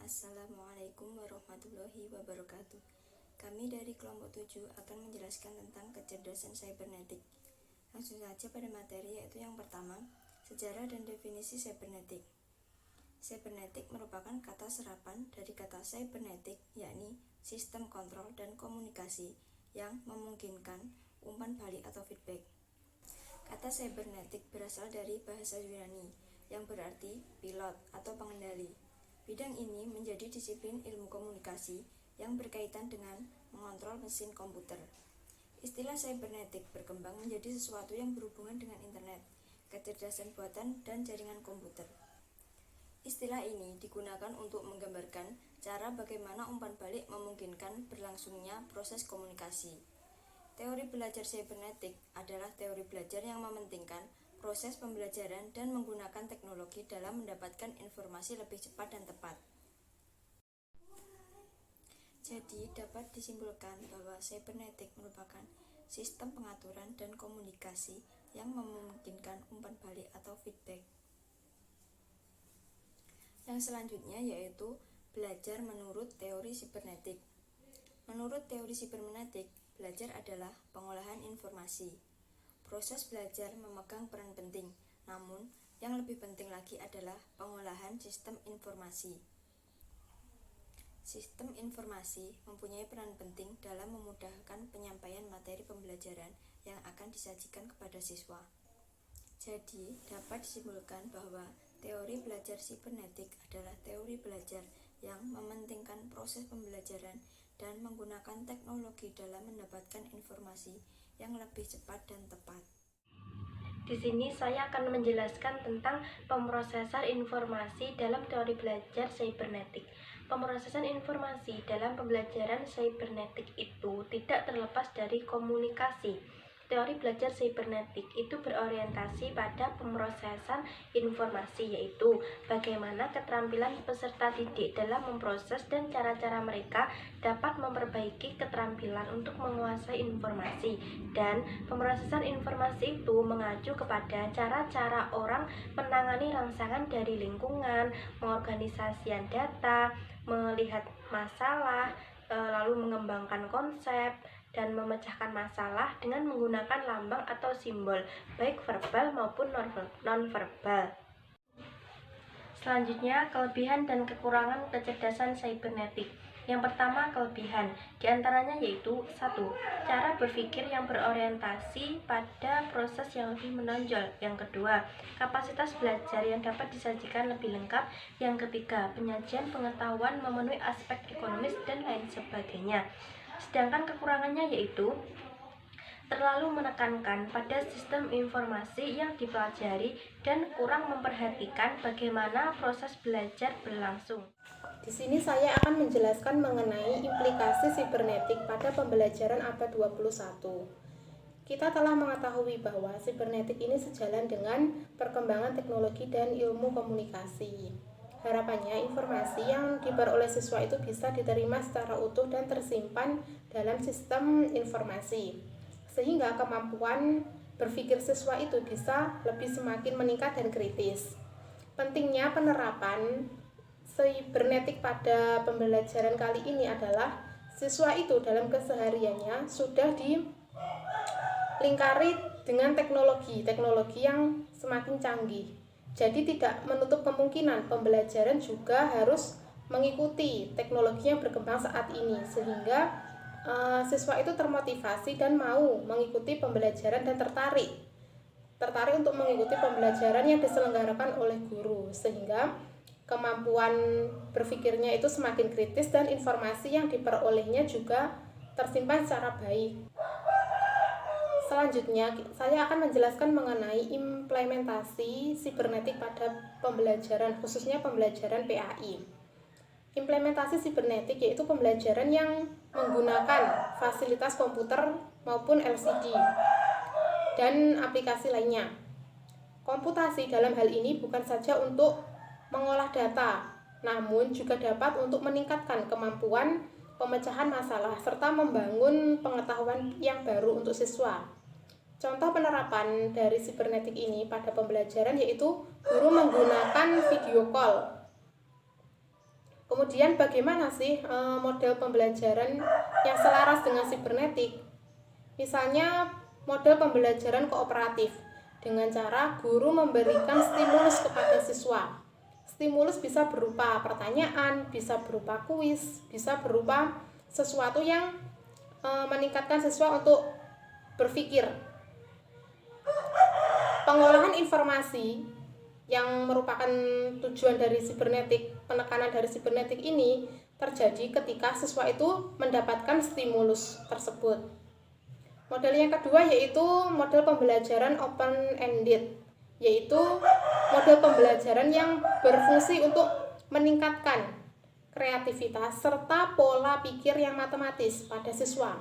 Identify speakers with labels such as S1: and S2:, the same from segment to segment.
S1: Assalamualaikum warahmatullahi wabarakatuh. Kami dari kelompok 7 akan menjelaskan tentang kecerdasan cybernetik. Langsung saja pada materi, yaitu yang pertama, sejarah dan definisi cybernetik. Cybernetik merupakan kata serapan dari kata cybernetic, yakni sistem kontrol dan komunikasi yang memungkinkan umpan balik atau feedback. Kata cybernetik berasal dari bahasa Yunani yang berarti pilot atau pengendali. Bidang ini menjadi disiplin ilmu komunikasi yang berkaitan dengan mengontrol mesin komputer. Istilah cybernetik berkembang menjadi sesuatu yang berhubungan dengan internet, kecerdasan buatan, dan jaringan komputer. Istilah ini digunakan untuk menggambarkan cara bagaimana umpan balik memungkinkan berlangsungnya proses komunikasi. Teori belajar cybernetik adalah teori belajar yang mementingkan proses pembelajaran dan menggunakan teknologi dalam mendapatkan informasi lebih cepat dan tepat. Jadi, dapat disimpulkan bahwa cybernetik merupakan sistem pengaturan dan komunikasi yang memungkinkan umpan balik atau feedback. Yang selanjutnya yaitu belajar menurut teori sibernetik. Menurut teori sibernetik, belajar adalah pengolahan informasi. Proses belajar memegang peran penting, namun yang lebih penting lagi adalah pengolahan sistem informasi. Sistem informasi mempunyai peran penting dalam memudahkan penyampaian materi pembelajaran yang akan disajikan kepada siswa. Jadi, dapat disimpulkan bahwa teori belajar sibernetik adalah teori belajar yang mementingkan proses pembelajaran dan menggunakan teknologi dalam mendapatkan informasi yang lebih cepat dan tepat.
S2: Di sini saya akan menjelaskan tentang pemrosesan informasi dalam teori belajar sibernetik. Pemrosesan informasi dalam pembelajaran sibernetik itu tidak terlepas dari komunikasi. Teori belajar sibernetik itu berorientasi pada pemrosesan informasi, yaitu bagaimana keterampilan peserta didik dalam memproses dan cara-cara mereka dapat memperbaiki keterampilan untuk menguasai informasi. Dan pemrosesan informasi itu mengacu kepada cara-cara orang menangani rangsangan dari lingkungan, mengorganisasikan data, melihat masalah, lalu mengembangkan konsep, dan memecahkan masalah dengan menggunakan lambang atau simbol, baik verbal maupun non-verbal. Selanjutnya, kelebihan dan kekurangan kecerdasan sibernetik. Yang pertama, kelebihan, diantaranya yaitu 1. Cara berpikir yang berorientasi pada proses yang lebih menonjol. Yang kedua, kapasitas belajar yang dapat disajikan lebih lengkap. Yang ketiga, penyajian pengetahuan memenuhi aspek ekonomis dan lain sebagainya. Sedangkan kekurangannya yaitu terlalu menekankan pada sistem informasi yang dipelajari dan kurang memperhatikan bagaimana proses belajar berlangsung.
S3: Di sini saya akan menjelaskan mengenai implikasi sibernetik pada pembelajaran abad 21. Kita telah mengetahui bahwa sibernetik ini sejalan dengan perkembangan teknologi dan ilmu komunikasi. Harapannya informasi yang diperoleh siswa itu bisa diterima secara utuh dan tersimpan dalam sistem informasi, sehingga kemampuan berpikir siswa itu bisa lebih semakin meningkat dan kritis. Pentingnya penerapan sibernetik pada pembelajaran kali ini adalah siswa itu dalam kesehariannya sudah dilingkari dengan teknologi yang semakin canggih. Jadi tidak menutup kemungkinan pembelajaran juga harus mengikuti teknologi yang berkembang saat ini, sehingga siswa itu termotivasi dan mau mengikuti pembelajaran dan tertarik untuk mengikuti pembelajaran yang diselenggarakan oleh guru, sehingga kemampuan berpikirnya itu semakin kritis dan informasi yang diperolehnya juga tersimpan secara baik. Selanjutnya, saya akan menjelaskan mengenai implementasi sibernetik pada pembelajaran, khususnya pembelajaran PAI. Implementasi sibernetik yaitu pembelajaran yang menggunakan fasilitas komputer maupun LCD dan aplikasi lainnya. Komputasi dalam hal ini bukan saja untuk mengolah data, namun juga dapat untuk meningkatkan kemampuan pemecahan masalah serta membangun pengetahuan yang baru untuk siswa. Contoh penerapan dari sibernetik ini pada pembelajaran yaitu guru menggunakan video call. Kemudian bagaimana sih model pembelajaran yang selaras dengan sibernetik? Misalnya model pembelajaran kooperatif dengan cara guru memberikan stimulus kepada siswa. Stimulus bisa berupa pertanyaan, bisa berupa kuis, bisa berupa sesuatu yang meningkatkan siswa untuk berpikir. Pengolahan informasi yang merupakan tujuan dari sibernetik, penekanan dari sibernetik ini terjadi ketika siswa itu mendapatkan stimulus tersebut. Model yang kedua yaitu model pembelajaran open-ended, yaitu model pembelajaran yang berfungsi untuk meningkatkan kreativitas serta pola pikir yang matematis pada siswa,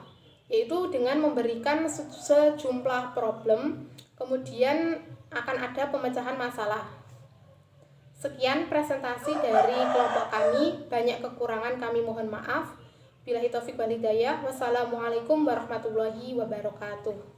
S3: yaitu dengan memberikan sejumlah problem, kemudian akan ada pemecahan masalah. Sekian presentasi dari kelompok kami, banyak kekurangan kami mohon maaf. Billahi taufiq wal hidayah. Wassalamualaikum warahmatullahi wabarakatuh.